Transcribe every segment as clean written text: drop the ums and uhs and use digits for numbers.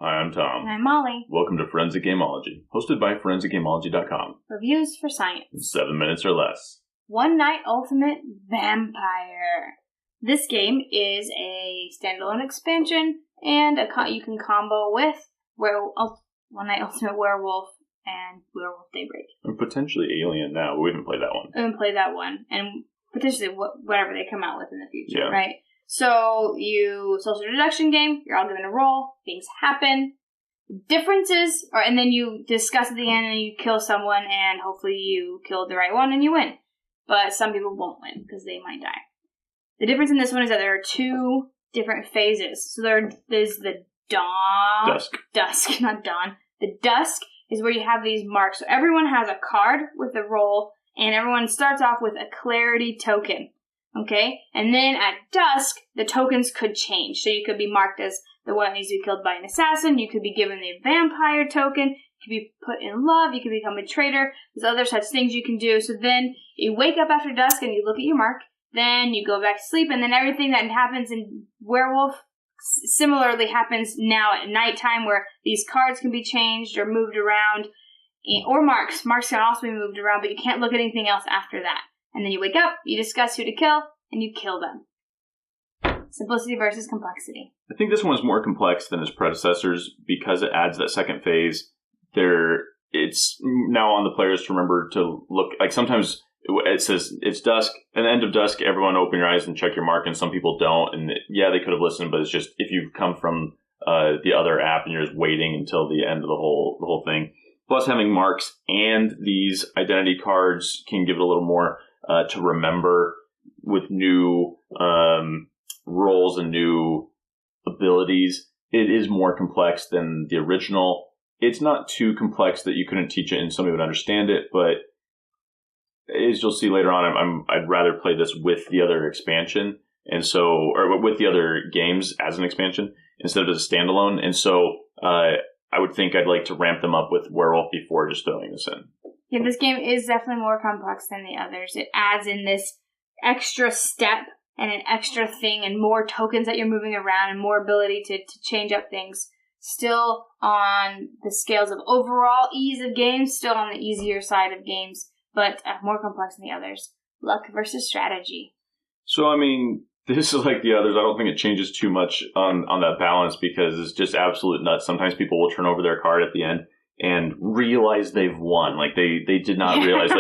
Hi, I'm Tom. And I'm Molly. Welcome to Forensic Gameology, hosted by ForensicGameology.com. Reviews for science. 7 minutes or less. One Night Ultimate Vampire. This game is a standalone expansion, and you can combo with One Night Ultimate Werewolf and Werewolf Daybreak. And potentially Alien now, but we haven't played that one. We haven't played that one, and potentially whatever they come out with in the future, yeah. Right? So, social deduction game, you're all given a roll, things happen, differences, and then you discuss at the end and you kill someone, and hopefully you killed the right one and you win. But some people won't win, because they might die. The difference in this one is that there are two different phases. So there's the dusk, not dawn. The dusk is where you have these marks. So everyone has a card with a roll, and everyone starts off with a clarity token. Okay? And then at dusk, the tokens could change. So you could be marked as the one that needs to be killed by an assassin. You could be given the vampire token. You could be put in love. You could become a traitor. There's other such things you can do. So then you wake up after dusk and you look at your mark. Then you go back to sleep. And then everything that happens in Werewolf similarly happens now at nighttime, where these cards can be changed or moved around. Or marks. Marks can also be moved around, but you can't look at anything else after that. And then you wake up, you discuss who to kill, and you kill them. Simplicity versus complexity. I think this one is more complex than its predecessors because it adds that second phase. It's now on the players to remember to look. Like sometimes it says it's dusk, at the end of dusk, everyone open your eyes and check your mark, and some people don't. And they could have listened, but it's just if you've come from the other app and you're just waiting until the end of the whole thing. Plus, having marks and these identity cards can give it a little more to remember with new roles and new abilities. It is more complex than the original. It's not too complex that you couldn't teach it and somebody would understand it, but as you'll see later on, I'd rather play this with the other expansion, or with the other games as an expansion instead of as a standalone. And so I would think I'd like to ramp them up with Werewolf before just throwing this in. Yeah, this game is definitely more complex than the others. It adds in this extra step and an extra thing and more tokens that you're moving around and more ability to change up things. Still on the scales of overall ease of games, still on the easier side of games, but more complex than the others. Luck versus strategy. So, I mean, this is like the others. I don't think it changes too much on that balance because it's just absolute nuts. Sometimes people will turn over their card at the end and realize they've won. Like, they did not realize,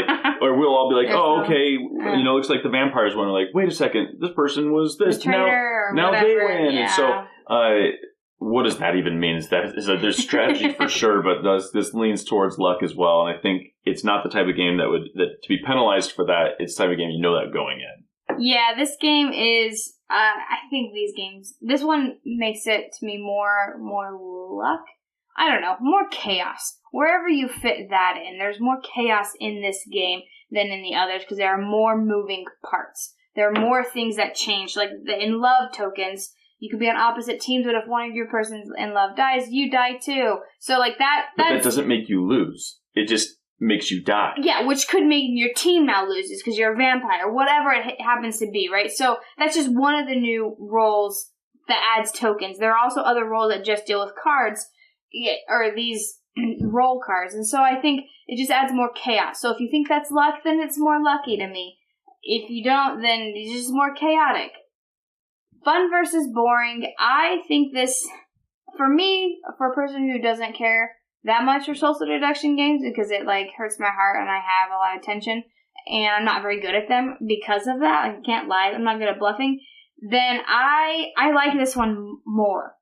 or we'll all be like, okay, looks like the vampires won. We're like, wait a second, this person was this. Now they win. Yeah. And so, what does that even mean? There's strategy for sure, but this leans towards luck as well. And I think it's not the type of game that to be penalized for that. It's the type of game that going in. Yeah, this game is, I think this one makes it to me more luck. I don't know, more chaos. Wherever you fit that in, there's more chaos in this game than in the others because there are more moving parts. There are more things that change, like the in love tokens. You could be on opposite teams, but if one of your persons in love dies, you die too. So like that. But that doesn't make you lose. It just makes you die. Yeah, which could make your team now loses because you're a vampire, whatever it happens to be, right? So that's just one of the new roles that adds tokens. There are also other roles that just deal with cards, or these roll cards. And so I think it just adds more chaos. So if you think that's luck, then it's more lucky to me. If you don't, then it's just more chaotic. Fun versus boring. I think this, for me, for a person who doesn't care that much for social deduction games, because it hurts my heart and I have a lot of tension, and I'm not very good at them because of that. I can't lie. I'm not good at bluffing. Then I like this one more.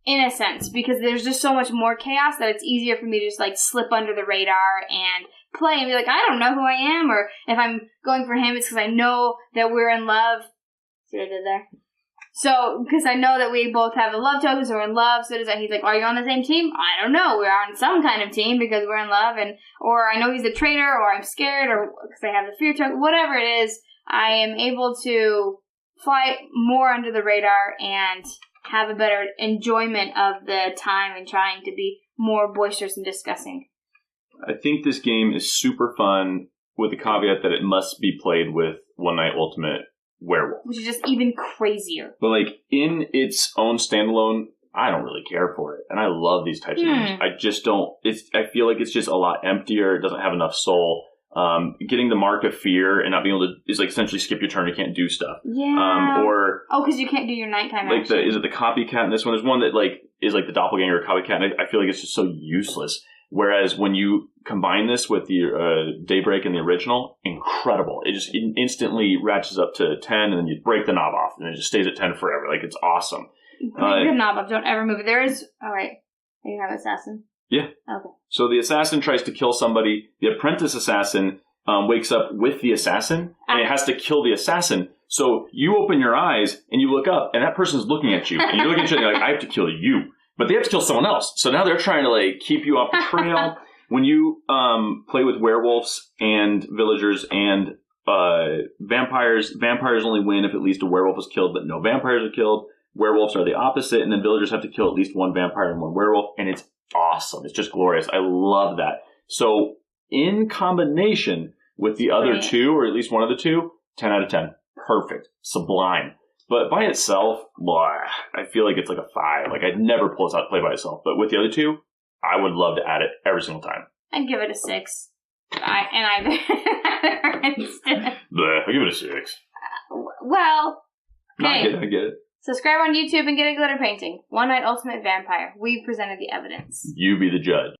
In a sense, because there's just so much more chaos that it's easier for me to just slip under the radar and play and be like, I don't know who I am, or if I'm going for him, it's because I know that we're in love. See what I did there? So, because I know that we both have the love tokens, so we're in love, so does that. He's like, are you on the same team? I don't know. We're on some kind of team because we're in love, or I know he's a traitor, or I'm scared, or because I have the fear token. Whatever it is, I am able to fly more under the radar and have a better enjoyment of the time and trying to be more boisterous and discussing. I think this game is super fun with the caveat that it must be played with One Night Ultimate Werewolf. Which is just even crazier. But in its own standalone I don't really care for it. And I love these types of games. I just don't, I feel like it's just a lot emptier. It doesn't have enough soul. Getting the mark of fear and not being able to is like essentially skip your turn. You can't do stuff. Yeah. Because you can't do your nighttime like action. is it the copycat in this one? There's one that like is like the doppelganger or copycat. And I feel like it's just so useless. Whereas when you combine this with the Daybreak and the original, incredible. It just instantly ratchets up to 10, and then you break the knob off, and it just stays at 10 forever. Like, it's awesome. Break the knob off. Don't ever move it. There is... All right. You have assassin? Yeah. Okay. So the assassin tries to kill somebody. The apprentice assassin wakes up with the assassin, and it has to kill the assassin. So you open your eyes, and you look up, and that person's looking at you. And you're looking at you, and you're like, I have to kill you. But they have to kill someone else. So now they're trying to like keep you off the trail. When you play with werewolves and villagers and vampires only win if at least a werewolf is killed, but no vampires are killed. Werewolves are the opposite, and then villagers have to kill at least one vampire and one werewolf, and it's awesome. It's just glorious. I love that. So in combination with the other two, or at least one of the two, 10 out of 10. Perfect. Sublime. But by itself, I feel like it's like a 5. Like, I'd never pull this out to play by itself. But with the other two, I would love to add it every single time. I'd give it a 6. I give it a 6. Well, okay. I get it. Subscribe on YouTube and get a glitter painting. One Night Ultimate Vampire. We presented the evidence. You be the judge.